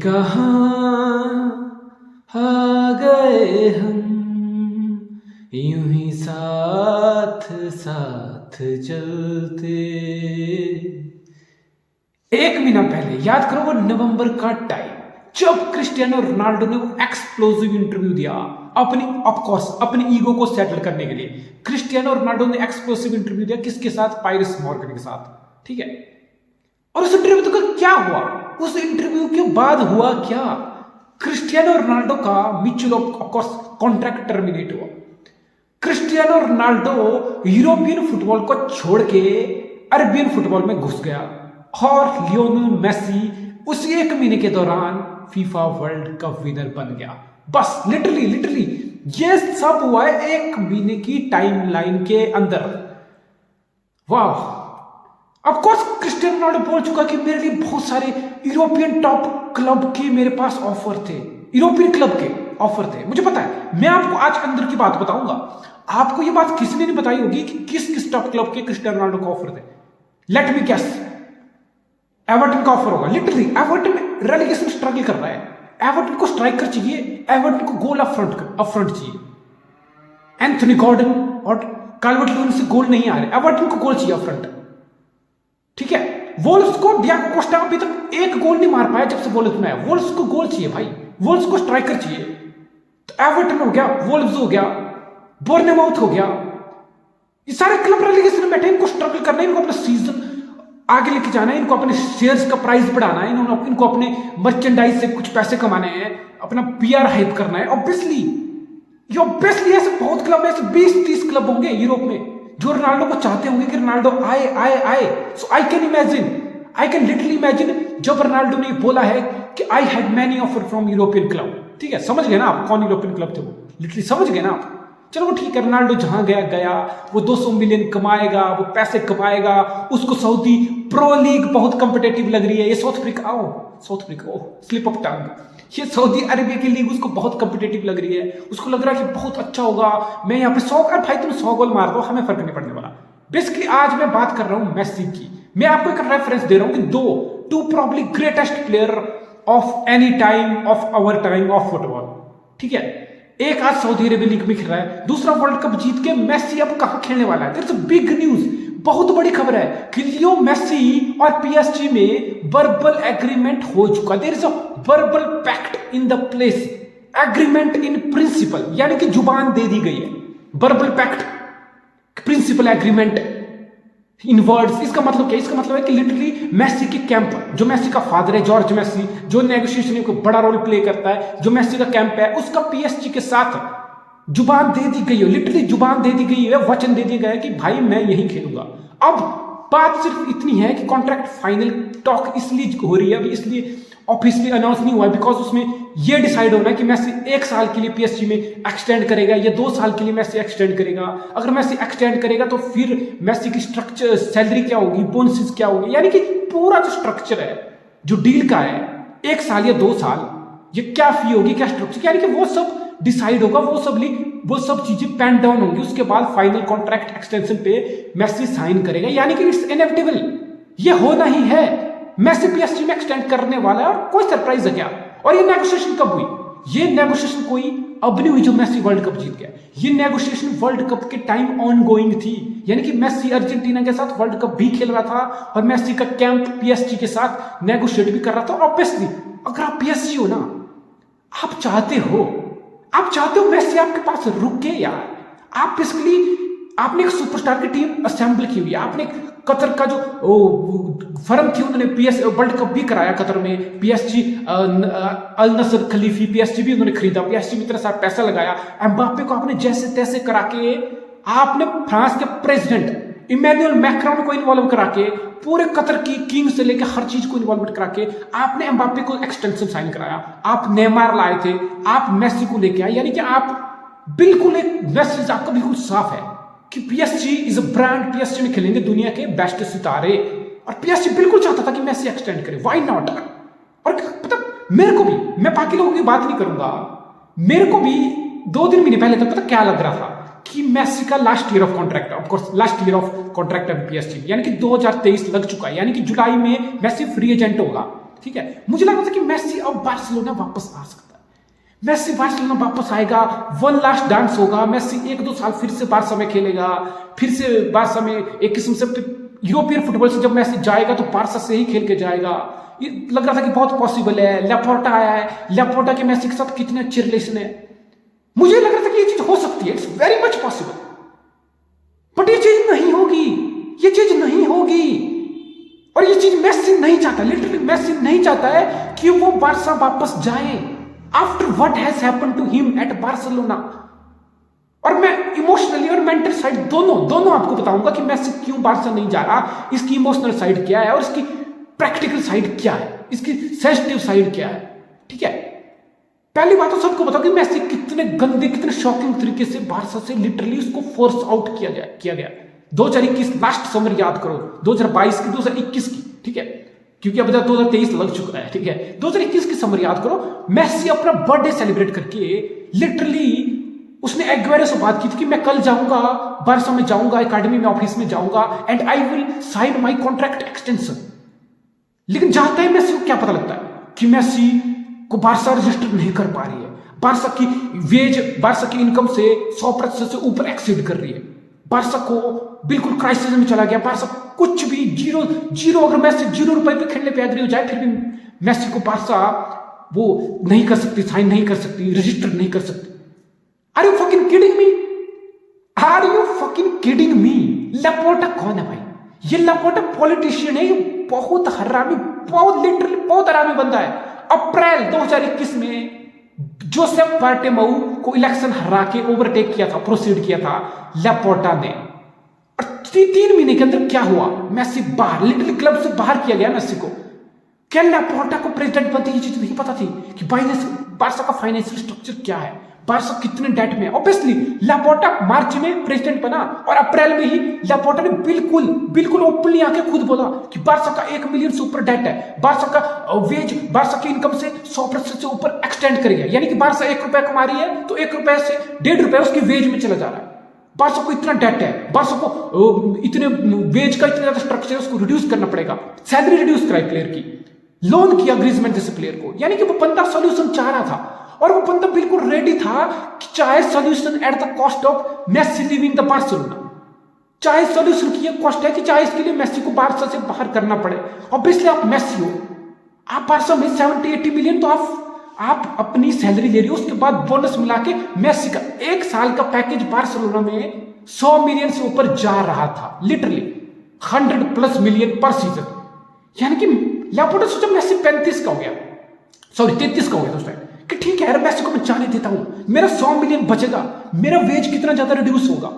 कहाँ आ गए हम, यूं ही साथ साथ चलते। 1 महीना पहले याद करो वो नवंबर का टाइम जब क्रिस्टियानो रोनाल्डो ने वो एक्सप्लोसिव इंटरव्यू दिया अपनी ईगो को सेटल करने के लिए। क्रिस्टियानो रोनाल्डो ने एक्सप्लोसिव इंटरव्यू दिया किसके साथ? पायरस मॉर्गन के साथ, ठीक है। और उस इंटरव्यू का क्या हुआ? उस इंटरव्यू के बाद हुआ क्या? क्रिस्टियानो रोनाल्डो का mutual of course contract terminate हुआ। क्रिस्टियानो रोनाल्डो यूरोपियन फुटबॉल को छोड़ के अरबियन फुटबॉल में घुस गया और लियोनेल मेसी उसी 1 महीने के दौरान फीफा वर्ल्ड कप विनर बन गया। बस लिटरली ये सब हुआ है 1 महीने की टाइमलाइन के अंदर। वाह! ऑफ कोर्स क्रिस्टियानो रोनाल्डो बोल चुका कि मेरे लिए बहुत सारे यूरोपियन टॉप क्लब के मेरे पास ऑफर थे, यूरोपियन क्लब के ऑफर थे, मुझे पता है। मैं आपको आज अंदर की बात बताऊंगा। आपको ये बात किसने नहीं बताई होगी कि किस किस टॉप क्लब के क्रिस्टियानो रोनाल्डो को ऑफर थे। लेट मी गेस, एवर्टन का ऑफर होगा। लिटरली एवर्टन रेलेगेशन में स्ट्रगल कर रहा है। एवर्टन को स्ट्राइकर चाहिए, एवर्टन को गोल अप फ्रंट चाहिए। एंथनी गॉर्डन और काल्वर्ट लूइन से गोल नहीं आ रहे, एवर्टन को गोल चाहिए अप फ्रंट, ठीक है। वोल्व्स को डियागो कोस्टा अभी तक 1 गोल नहीं मार पाया जब से वोल्व्स में आया। वोल्व्स को गोल चाहिए भाई, वोल्व्स को स्ट्राइकर चाहिए। तो एवर्टन हो गया, वोल्व्स हो गया, बोर्नेमाउथ हो गया, ये सारे क्लब रेलेगेशन में बैठे। इनको स्ट्रगल करना है, इनको अपना सीजन आगे लेके जाना है, इनको अपने शेयर्स का प्राइस बढ़ाना है, इनको अपने मर्चेंडाइज से कुछ पैसे कमाने हैं, अपना पीआर हाइप करना है। ऑब्वियसली ऐसे बहुत क्लब है, ऐसे 20-30 क्लब होंगे यूरोप में जो रोनाल्डो को चाहते होंगे कि रोनाल्डो आए। सो आई कैन लिटरली इमेजिन जब रोनाल्डो ने बोला है कि I had many offer from European club, ठीक है। समझ गए ना आप कौन यूरोपियन क्लब थे वो? लिटरली समझ गए ना आप? चलो वो ठीक है, रोनाल्डो जहां गया वो 200 मिलियन कमाएगा, वो पैसे कमाएगा। उसको सऊदी प्रो लीग बहुत कंपिटेटिव लग रही है। ये south Africa slip of tongue, ये सऊदी अरेबिया की लीग उसको बहुत कंपिटेटिव लग रही है। उसको लग रहा है कि बहुत अच्छा होगा, मैं यहाँ पे 100 भाई तुम 100 गोल मार दो, हमें फर्क नहीं पड़ने वाला। बेसिकली आज मैं बात कर रहा हूं मेसी की। मैं आपको एक रेफरेंस दे रहा हूं कि to probably greatest player of any time of our time of football, ठीक है। एक आज सऊदी अरेबिया लीग में खेल रहा है, दूसरा वर्ल्ड कप जीत के मेसी अब कहां खेलने वाला है? There is a big news, बहुत बड़ी खबर है कि लियो मेसी और पीएसजी में वर्बल एग्रीमेंट हो चुका। There is a verbal pact in the place, agreement in principle, यानी कि जुबान दे दी गई है। Verbal pact, principle agreement in words. इसका मतलब क्या? इसका मतलब है कि लिटरली मेसी के कैंप, जो मेसी का फादर है जॉर्ज मेसी, जो नेगोशिएशन में कोई बड़ा रोल प्ले करता है, जो मेसी का कैंप है, उसका पीएसजी के साथ जुबान दे दी गई है। लिटरली जुबान दे दी गई है, वचन दे दिया गया है कि भाई मैं यही खेलूंगा। अब बात सिर्फ इतनी है कि कॉन्ट्रैक्ट फाइनल टॉक इसलिए हो रही है अभी, इसलिए ऑफिशियली अनाउंस नहीं हुआ है बिकॉज उसमें यह डिसाइड होना है कि मेसी 1 साल के लिए पीएसजी में एक्सटेंड करेगा या 2 साल के लिए मेसी एक्सटेंड करेगा। अगर मेसी एक्सटेंड करेगा तो फिर मेसी की स्ट्रक्चर, सैलरी क्या होगी, बोनसेस क्या होगी, यानी कि पूरा जो स्ट्रक्चर है जो डील का है 1 साल या 2 साल, ये क्या फी होगी, क्या स्ट्रक्चर, यानी कि वो सब डिसाइड होगा, वो सब चीजें पेन डाउन होंगी। उसके बाद फाइनल कॉन्ट्रैक्ट एक्सटेंशन पे मेसी साइन करेगा, यानी कि इट्स इनेविटेबल, ये होना ही है। मेसी पीएसजी में एक्सटेंड करने वाला है और कोई सरप्राइज है क्या? और ये नेगोशिएशन कब हुई? ये नेगोशिएशन कोई अब नहीं हुई जो मेसी वर्ल्ड कप जीत गया। ये नेगोशिएशन वर्ल्ड कप के टाइम ऑन गोइंग थी, यानी कि मेसी अर्जेंटीना के साथ वर्ल्ड कप भी खेल रहा था और मेसी का कैंप पीएसजी के साथ नेगोशिएट भी कर रहा था। ऑब्वियसली अगर आप पीएसजी हो ना, आप चाहते हो मेसी आपके पास रुके यार। आप बेसिकली आपने एक सुपरस्टार की टीम असेंबल की हुई है। आपने कतर का जो फर्म थी उन्होंने वर्ल्ड कप भी कराया कतर में। पीएसजी अल नसर खलीफी पीएसजी भी उन्होंने खरीदा, पीएसजी में इतना सारा पैसा लगाया। एम्बापे को आपने जैसे तैसे करा के, आपने फ्रांस के प्रेसिडेंट इमैनुअल मैक्रोन को इन्वॉल्व करा के, पूरे कतर की किंग से लेकर हर चीज को इन्वॉल्व करा के आपने एम्बापे को एक्सटेंशन साइन कराया। आप नेमार लाए थे, आप मेसी को लेके आए, यानी कि आप बिल्कुल एक मैसेज आपका बिल्कुल साफ है कि PSG is a brand, PSG में खेलेंगे दुनिया के बेस्ट सितारे। और पीएसजी बिल्कुल चाहता था कि मेसी एक्सटेंड करे, व्हाई नॉट। और पता मेरे को भी, मैं बाकी लोगों की बात नहीं करूंगा, मेरे को भी 2-3 महीने पहले तक पता क्या लग रहा था कि मेसी का last year of contract, of course last year of contract है पीएसजी, यानी कि 2023 लग चुका है, यानी कि जुलाई में मेसी फ्री एजेंट होगा, ठीक है, मुझे लगा था कि मेसी अब बार्सिलोना वापस आ सकता है, मेसी बार्सिलोना वापस आएगा, वन लास्ट डांस होगा, मेसी 1-2 साल फिर से बार्सा में खेलेगा, फिर से बार्सा में एक किस्म से यूरोपियन फुटबॉल से जब मेसी जाएगा तो बार्सा से ही खेल के जाएगा। ये लग रहा था कि बहुत पॉसिबल है। लैपोर्टा आया है, लैपोर्टा के मेसी के साथ कितने अच्छे रिलेशन है, मुझे लग रहा था कि ये चीज हो सकती है, it's very much possible, but ये चीज नहीं होगी, ये चीज नहीं होगी। और ये चीज मेसी नहीं चाहता, लिटरली मेसी नहीं चाहता है कि वो बार्सा वापस जाए after what has happened to him at Barcelona. और मैं इमोशनली और मेंटल साइड दोनों आपको बताऊंगा कि मेसी क्यों बार्सा नहीं जा रहा, इसकी इमोशनल साइड क्या है और इसकी प्रैक्टिकल साइड क्या है, इसकी सेंसिटिव साइड क्या है। ठीक है, पहली बात तो सबको बताओ कि मेसी कितने गंदे, कितने शॉकिंग तरीके से बार्सा से लिटरली उसको फोर्स आउट किया गया। 2021 लास्ट समर याद करो, 2022 की, 2021 की, ठीक है, क्योंकि अब 2023 लग चुका है। ठीक है, 2021 की समर याद करो, मेसी अपना बर्थडे सेलिब्रेट करके लिटरली उसने एग्वेरो से बात की थी कि मैं कल जाऊंगा, बार्सा में जाऊंगा, एकेडमी में, ऑफिस में जाऊंगा and I will sign my contract extension. लेकिन जाता है मेसी को क्या पता लगता है कि मेसी को बार्सा रजिस्टर नहीं कर पा रही है, बार्सा की वेज, बार्सा की इनकम से 100% से ऊपर एक्सीड कर रही है, बार्सा को बिल्कुल क्राइसिस में चला गया, बार्सा कुछ भी जीरो अगर मेसी 0 रुपए पे खेलने पे एग्री हो जाए फिर भी मेसी को बार्सा वो नहीं कर सकती, साइन नहीं कर सकती, रजिस्टर नहीं कर सकती। Are you fucking kidding me? Are you fucking kidding me? Laporta कौन है भाई? ये लैपोर्टा पॉलिटिशियन है, ये बहुत हरामी, बहुत लिटरली बहुत हरामी बंदा है। अप्रैल 2021 में जोसेफ बार्टेमाउ को इलेक्शन हरा के ओवरटेक किया था, प्रोसीड किया था लैपोर्टा ने। और 3 महीने के अंदर क्या हुआ, मेसी बाहर, लिटरली क्लब से बाहर किया गया मेसी को। क्या लैपोर्टा को प्रेसिडेंट बनते ये चीज नहीं पता थी कि बार्सा का फाइनेंशियल स्ट्रक्चर क्या है, बार्सा कितने डेट में है। ऑब्वियसली लैपोर्टा मार्च में प्रेसिडेंट बना और अप्रैल में ही लैपोर्टा ने बिल्कुल ओपनली आके खुद बोला कि बार्सा का 1 मिलियन से ऊपर डेट है, बार्सा का वेज, बार्सा की इनकम से 100% से ऊपर एक्सटेंड करेगा, यानी कि बार्सा 1 रुपया कमा रही है तो 1 रुपए से 1.5 रुपया उसकी वेज में चला जा रहा है। बार्सा को इतना डेट है, बार्सा को इतने वेज का इतना ज्यादा स्ट्रक्चर है, उसको रिड्यूस करना पड़ेगा, सैलरी रिड्यूस कराई प्लेयर की, लोन किया ग्रीजमैन जैसे प्लेयर को, यानी कि वो बंदा सोल्यूशन चाह रहा था और वो बंदा बिल्कुल रेडी था कि चाहे solution at the cost of Messi living the Barcelona, चाहे सोल्यूशन की ये कॉस्ट है कि चाहे इसके लिए मेसी को बार्सा से बाहर करना पड़े। ऑब्वियसली आप मेसी हो, आप बार्सा में 70-80 मिलियन तो आप अपनी सैलरी ले रही हो, उसके बाद बोनस मिला के मेसी का 1 साल का पैकेज बार्सिलोना में 100 मिलियन से ऊपर जा रहा था, लिटरली 100+ मिलियन पर सीजन। यानी कि लैपोर्टा सोचा मेसी 35 का हो गया, सॉरी 33 का हो गया उस टाइम, कि ठीक है यार मेसी को मैं जाने देता हूं, मेरा 100 मिलियन बचेगा, मेरा वेज कितना ज्यादा रिड्यूस होगा।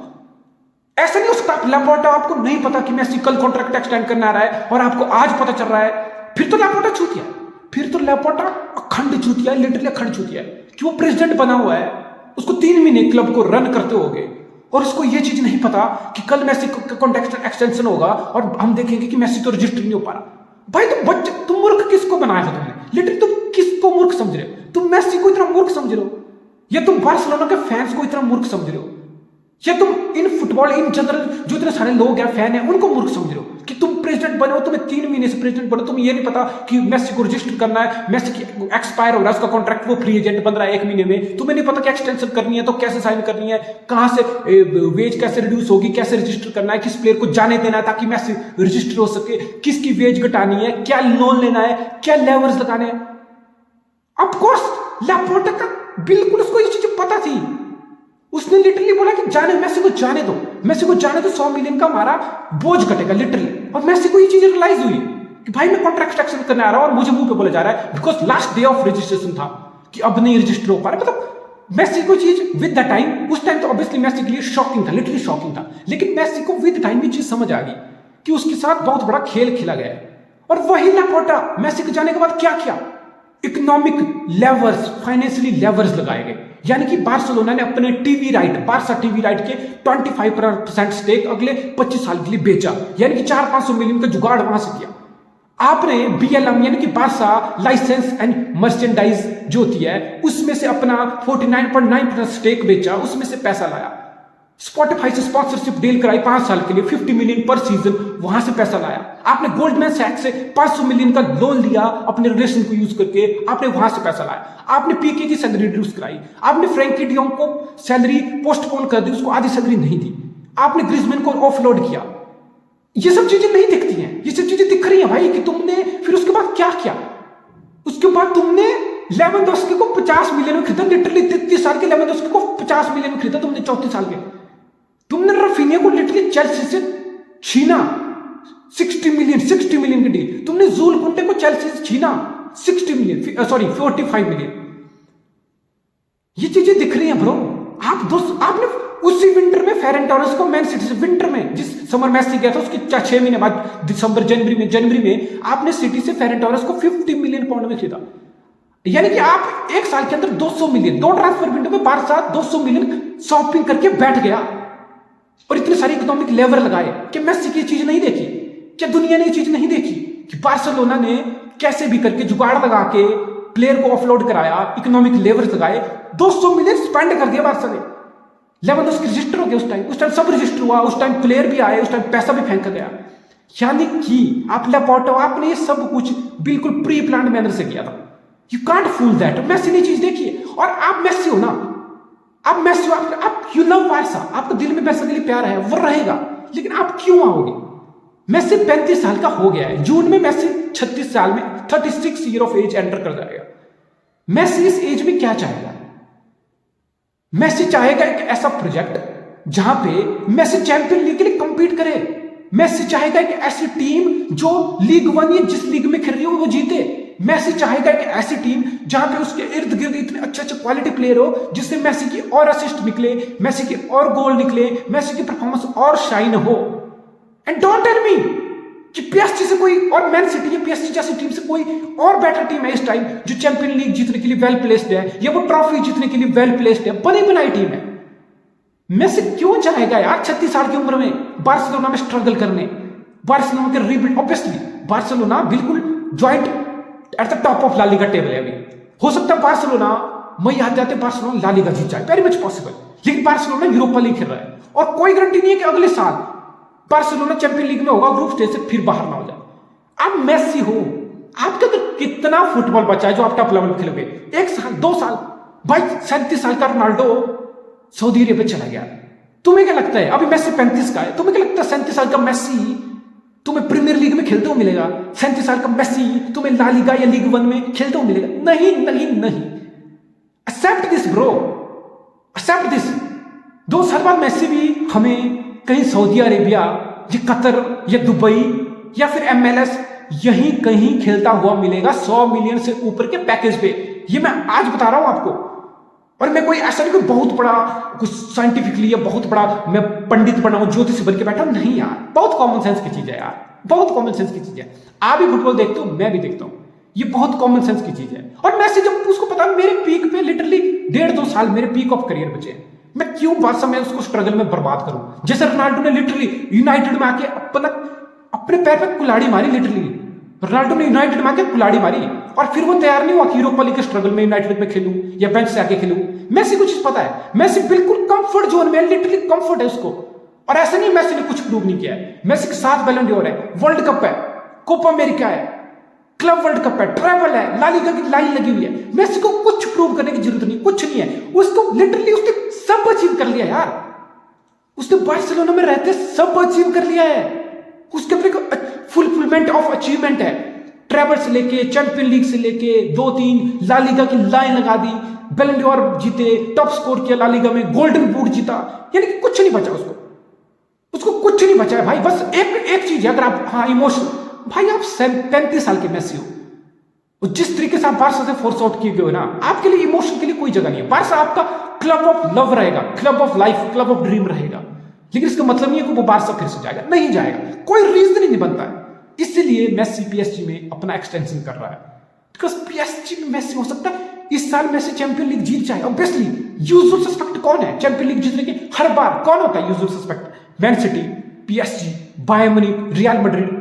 ऐसा नहीं हो सकता लैपोर्टा आपको नहीं पता कि मेसी कल कॉन्ट्रैक्ट एक्सटेंड करने आ रहा है और आपको आज पता चल रहा है, फिर तो लैपोर्टा चूतिया है, फिर तो लैपोर्टा अखंड चूतिया है, लिटरली अखंड चूतिया है कि वो प्रेसिडेंट बना हुआ है, उसको 3 महीने क्लब को रन करते होगे और उसको ये चीज नहीं पता कि कल मेसी का कॉन्ट्रैक्ट एक्सटेंशन होगा और हम देखेंगे कि मेसी तो रजिस्टर नहीं हो पा रहा। भाई तुम बच्चे, तुम मूर्ख किसको बनाया था तुमने, लिटरली तुम किसको मूर्ख समझ रहे हो? तुम मेसी को इतना मूर्ख समझ रहे हो, या तुम बार्सिलोना के फैंस को इतना मूर्ख समझ रहे हो, या तुम इन फुटबॉल इन जनरल जो इतने सारे लोग हैं फैन हैं उनको मूर्ख समझ रहे हो कि तुम प्रेसिडेंट बने हो, तुम्हें 3 महीने से प्रेसिडेंट बने, तुम्हें ये नहीं पता कि मेसी को रजिस्टर करना है, मेसी की एक्सपायर हो रहा है उसका कॉन्ट्रैक्ट, वो फ्री एजेंट बन रहा है 1 महीने में, तुम्हें नहीं पता कि एक्सटेंशन करनी है तो कैसे साइन करनी है, कहां से वेज कैसे रिड्यूस होगी, कैसे रजिस्टर करना है, किस प्लेयर को जाने देना है ताकि मेसी रजिस्टर हो सके, किसकी वेज घटानी है, क्या लोन लेना है, क्या लेवर्स लगाने हैं। ऑफकोर्स लैपोर्टा का बिल्कुल उसको ये चीज पता थी, उसने लिटरली बोला कि जाने, मेसी को जाने दो, मेसी को जाने दो, 100 मिलियन का हमारा बोझ घटेगा लिटरली। और मेसी को ये चीज रियलाइज हुई कि भाई मैं कॉन्ट्रैक्ट एक्सटेंशन करने आ रहा हूं और मुझे मुंह पे बोला जा रहा है because last day of registration था कि अब नहीं रजिस्टर हो पा रहा। मतलब मेसी को चीज विद द टाइम, उस टाइम तो ऑब्वियसली मेसी के लिए शॉकिंग था, लिटरली शॉकिंग था, लेकिन मेसी को विद टाइम ये चीज समझ आ गई कि उसके साथ बहुत बड़ा खेल खेला गया है। और वही लैपोर्टा मेसी के जाने के बाद क्या किया, इकोनॉमिक लेवर्स, फाइनेंशियली लेवर्स लगाए गए, यानी कि बार्सिलोना ने अपने TV right, Barca TV right के 25% स्टेक अगले 25 साल के लिए बेचा, यानी कि 400-500 मिलियन का जुगाड़ वहां से किया। आपने BLM यानी कि बार्सा लाइसेंस एंड मर्चेंडाइज जो होती है उसमें से अपना 49.9% स्टेक बेचा, उसमें से पैसा लाया, स्पॉटिफाई से स्पॉन्सरशिप डील कराई 5 साल के लिए 50 मिलियन पर सीजन, वहां से पैसा लाया। आपने गोल्डमैन सैक्स से 500 मिलियन का लोन लिया अपने रिलेशन को यूज करके, आपने वहां से पैसा लाया। आपने पीके की सैलरी रिड्यूस कराई, आपने फ्रैंकी डियोंग को सैलरी पोस्टपोन कर दी, उसको आधी सैलरी नहीं दी, आपने ग्रिजमैन को ऑफलोड किया। ये सब चीजें नहीं दिखती हैं, ये सब चीजें दिख रही हैं भाई कि तुमने फिर उसके बाद क्या किया। उसके बाद तुमने लेवेंडोस्की को 50 मिलियन में खरीदा, लिटरली 33 साल के लेवेंडोस्की को 50 मिलियन में खरीदा तुमने 34 साल के। तुमने रफीनिया को लिटरली चेल्सी से छीना 60 मिलियन की डील। तुमने जूल कुंटे को चेल्सी से छीना 45 मिलियन। ये चीजें दिख रही हैं ब्रो। आपने उसी विंटर में फेरन टोरेस को मैन सिटी से, विंटर में जिस समर मैसी गया था उसके 6 महीने बाद जनवरी में आपने सिटी से फेरन टोरेस को 50 मिलियन पाउंड में खरीदा। यानी कि आप एक साल के अंदर 200 मिलियन, 2 ट्रांसफर विंडो में बारसा 200 मिलियन शॉपिंग करके बैठ गया और इतने सारे इकोनॉमिक लेवर लगाए। कि मेसी की चीज नहीं देखी, क्या दुनिया ने ये चीज नहीं देखी कि बार्सिलोना ने कैसे भी करके जुगाड़ लगा के प्लेयर को ऑफलोड कराया, इकोनॉमिक लेवर लगाए, 200 मिलियन स्पेंड कर दिया बार्सा ने। लेवेंडोस्की रजिस्टर हो गया उस टाइम सब रजिस्टर हुआ, उस टाइम प्लेयर भी आए, उस टाइम पैसा भी फेंका गया। यानी कि आप लेपोर्टो, आपने ये सब कुछ बिल्कुल प्री प्लान मैनर से किया था। You can't fool that. Messi ने चीज देखी है और आप मैसी हो ना, आप मैसी हो, आप यू लव बार्सा, आपको दिल में बार्सा के लिए प्यार है, वो रहेगा, लेकिन आप क्यों आओगे। मैसी 35 साल का हो गया है, जून में मैसी 36 साल में 36 ईयर ऑफ एज एंटर कर जाएगा। मैसी इस एज में क्या चाहेगा। मैसी चाहेगा एक ऐसा प्रोजेक्ट जहां पे मैसी चैंपियन लीग के लिए कंपीट करे। मैसी चाहेगा एक ऐसी टीम जो लीग 1 या जिस लीग में खेल रही हो वो जीते। मैसी चाहेगा एक ऐसी टीम जहां पे उसके इर्द गिर्द इतने अच्छे क्वालिटी प्लेयर हो जिससे मैसी की और असिस्ट निकले, मैसी की और गोल निकले, मैसी की परफॉर्मेंस और शाइन हो। एंड डोंट टेल मी कि पीएसजी से कोई और मैन सिटी या पीएसजी जैसी टीम से कोई और बेटर टीम है इस टाइम जो चैंपियन लीग जीतने के लिए वेल प्लेस्ड है या वो ट्रॉफी जीतने के लिए वेल प्लेस्ड है, बनी बनाई टीम है। मैसी क्यों चाहेगा यार 36 साल की उम्र में बार्सिलोना में स्ट्रगल करने, बार्सिलोना के रीबिल्ड। ऑब्वियसली बार्सिलोना बिल्कुल joint at the top of La Liga table है अभी। हो सकता है बार्सिलोना मई आते आते बार्सिलोना ला लीगा जीत जाए, वेरी मच पॉसिबल, लेकिन बार्सिलोना यूरोपा लीग खेल रहा है और कोई गारंटी नहीं है कि अगले साल बार्सिलोना चैंपियन लीग में होगा, ग्रुप स्टेज से फिर बाहर ना हो जाए। आप मेसी हो, आपके अंदर कितना फुटबॉल बचा है जो आप टॉप लेवल पे खेलोगे। 1 साल 2 साल भाई, 37 साल का रोनाल्डो सऊदी अरेबिया चला गया। तुम्हें क्या लगता है अभी मेसी 35 का है, तुम्हें क्या लगता है 37 साल का मेसी तुम्हें प्रीमियर लीग में खेलते हुए मिलेगा? 37 साल का मेसी तुम्हें ला लीगा या लीग 1 में खेलते हुए मिलेगा? नहीं नहीं नहीं। Except this bro, except this. 2 साल बाद मेसी भी हमें कहीं सऊदी अरेबिया या कतर या दुबई या फिर MLS यहीं कहीं खेलता हुआ मिलेगा 100 मिलियन से ऊपर के पैकेज पे। ये मैं आज बता रहा हूं आपको, और मैं कोई ऐसा नहीं कोई बहुत बड़ा कुछ साइंटिफिकली या बहुत बड़ा मैं पंडित बना हूं, ज्योतिषी बन के बैठा हूं, नहीं यार, बहुत कॉमन सेंस की चीज है यार, बहुत कॉमन सेंस की चीज है। आप भी फुटबॉल देखते हो, मैं भी देखता हूं, ये बहुत कॉमन सेंस की चीज है। और मैसी जब उसको पता है मेरे पीक पे लिटरली 1.5-2 साल मेरे पीक ऑफ करियर बचे हैं, मैं क्यों बारसा में उसको स्ट्रगल में बर्बाद करूं। जैसे रोनाल्डो ने लिटरली यूनाइटेड में आके अपने पैर पे कुल्हाड़ी मारी, लिटरली रोनाल्डो ने यूनाइटेड में आके कुल्हाड़ी मारी और फिर वो तैयार नहीं हुआ कि यूरोपा लीग के स्ट्रगल में यूनाइटेड में खेलूं या बेंच से आके खेलूं। मैसी को चीज पता है, मैसी बिल्कुल कंफर्ट जोन में, लिटरली कंफर्ट है उसको। और ऐसा नहीं मैसी ने कुछ प्रूव नहीं किया है। मैसी के 7 बैलन डोर है, वर्ल्ड कप है, कोपा अमेरिका है, क्लब वर्ल्ड कप है, ट्रैवल है, ला लीगा की लाइन लगी हुई है। मैसी को कुछ प्रूव करने की जरूरत नहीं, कुछ नहीं है। उसको लिटरली उसने सब अचीव कर लिया यार, उसने बार्सिलोना में रहते सब अचीव कर लिया है। उसके अंदर फुलफिलमेंट ऑफ अचीवमेंट है, ट्रैवल से लेके चैंपियन लीग से लेके 2-3 ला लीगा की लाइन लगा दी, बैलन डोर जीते, टॉप स्कोर किया ला लीगा में, गोल्डन बूट जीता, यानी कि कुछ नहीं बचा उसको कुछ नहीं बचा है भाई। बस एक चीज है, अगर आप हाँ इमोशन, भाई आप 35 साल के मेसी हो, जिस तरीके से आप बार्सा से फोर्स आउट किए गए हो ना, आपके लिए इमोशन के लिए कोई जगह नहीं है। बार्सा आपका क्लब ऑफ लव रहेगा, club of life, club of dream रहेगा, लेकिन इसका मतलब नहीं है कि वो बार्सा फिर से जाएगा, नहीं जाएगा, कोई रीजन ही नहीं बनता है। इसलिए मेसी पीएसजी में अपना एक्सटेंशन कर रहा है, बिकॉज पीएसजी में मेसी हो सकता है इस साल मेसी चैंपियन लीग जीत जाए। ऑब्वियसली यूजुअल सस्पेक्ट कौन है चैंपियन लीग जीतने के? हर बार कौन होता है usual suspect? Man City, PSG, Bayern Munich, Real Madrid.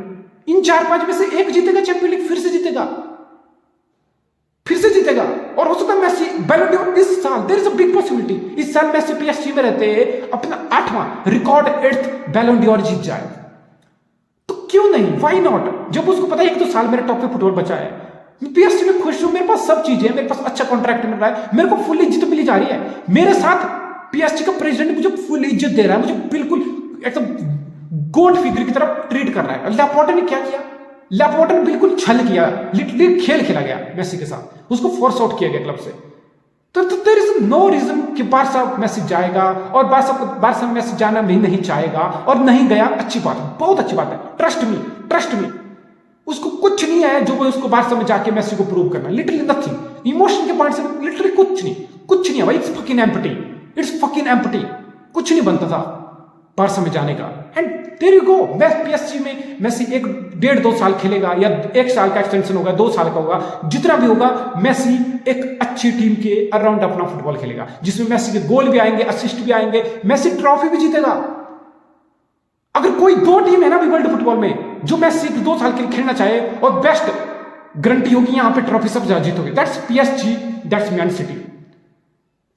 इन 4-5 में से एक जीतेगा चैंपियन लीग, फिर से जीतेगा और हो सकता है मेसी बैलन डोर इस साल, there is a big possibility, इस साल मेसी पीएसजी में रहते अपना 8वां रिकॉर्ड 8th बैलन डोर जीत जाए। तो क्यों नहीं, व्हाई नॉट? जब उसको पता है एक तो साल मेरे टॉप पे फुटबॉल बचा है, पीएसजी में खुश हूं, मेरे पास सब चीजें हैं, मेरे पास अच्छा कॉन्ट्रैक्ट मिल रहा है, मेरे को फुल इज्जत मिली जा रही है, मेरे साथ पीएसजी का प्रेसिडेंट मुझे फुल इज्जत दे रहा है, मुझे बिल्कुल एकदम गोड फिगर की तरफ ट्रीट कर रहा है। लैपोर्टे ने क्या किया? लैपोर्टे ने बिल्कुल छल किया, लिटरली खेल खेला गया मेसी के साथ, उसको फोर्स आउट किया गया क्लब से। तो देयर इज नो रीजन कि बारसा मेसी जाएगा, और बारसा में मेसी जाना भी नहीं चाहेगा, और नहीं गया, अच्छी बात है, बहुत अच्छी बात है, ट्रस्ट मी, उसको कुछ नहीं है जो उसको बारसा में जाके मेसी को प्रूव करना, लिटरली नथिंग, इमोशन के पॉइंट से लिटरली कुछ नहीं है भाई, इट्स फकिंग एम्प्टी, कुछ नहीं बनता था बारसा में जाने का। And there you go, PSG में मेसी 1.5-2 साल खेलेगा, या 1 साल का एक्सटेंशन होगा, 2 साल का होगा, जितना भी होगा, मेसी एक अच्छी टीम के अराउंड अपना फुटबॉल खेलेगा, जिसमें मेसी के गोल भी आएंगे, असिस्ट भी आएंगे, मेसी ट्रॉफी भी जीतेगा। अगर कोई 2 टीम है ना अभी वर्ल्ड फुटबॉल में जो मेसी 2 साल के लिए खेलना चाहे, और बेस्ट गारंटी होगी यहां पे ट्रॉफी सब जीतोगे, that's PSG, that's Man City.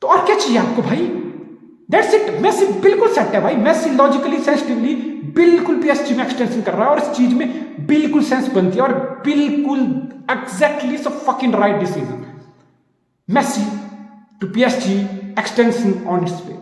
तो और क्या चाहिए आपको भाई? दैट्स इट, मेसी बिल्कुल सेट है भाई, मेसी लॉजिकली सेंसिटिवली बिल्कुल पीएसजी में एक्सटेंशन कर रहा है, और इस चीज में बिल्कुल सेंस बनती है, और बिल्कुल exactly so fucking right decision. Messi to PSG extension on its way.